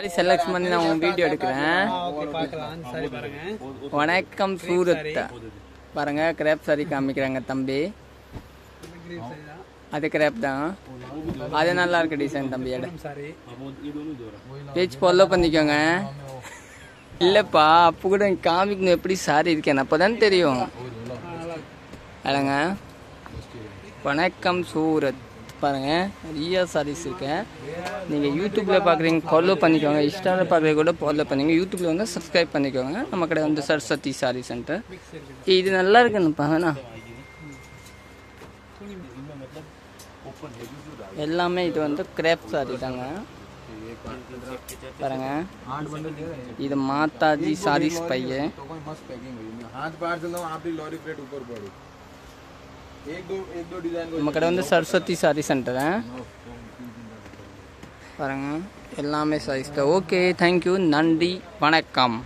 Sorry select பண்ணி நான் உன் வீடியோ எடுக்கிறேன். வணக்கம் சூரத். பாருங்க கிரேப் சாரி காமிக்கிறாங்க தம்பி. அது கிரேப் தான். அது நல்லா இருக்கு டிசைன் தம்பி. பேஜ் ஃபாலோ பண்ணிக்கோங்க. இல்லப்பா அப்போ கூட காமிக்கணும் எப்படி சாரி இருக்கேன் அப்போதான் தெரியும். அடங்க வணக்கம் சூரத். பாருங்க நிறைய சாரீஸ் இருக்கேன். நீங்கள் யூடியூப்பில் பார்க்குறீங்க ஃபாலோ பண்ணிக்கோங்க. இன்ஸ்டாவில் பார்க்குறது கூட ஃபாலோ பண்ணிங்க. யூடியூப்பில் வந்து சப்ஸ்கிரைப் பண்ணிக்கோங்க. நம்ம கடை வந்து சரஸ்வதி சாரி சென்டர். இது நல்லா இருக்குன்னுப்பா வேணா எல்லாமே. இது வந்து கிரேப் சாரி தாங்க. பாருங்க இது மாதாஜி சாரீஸ் பைய. நம்ம கடை வந்து சரஸ்வதி சாரி சென்டர். பாருங்க எல்லாமே சாரீஸ் தான். ஓகே தேங்க்யூ நன்றி வணக்கம்.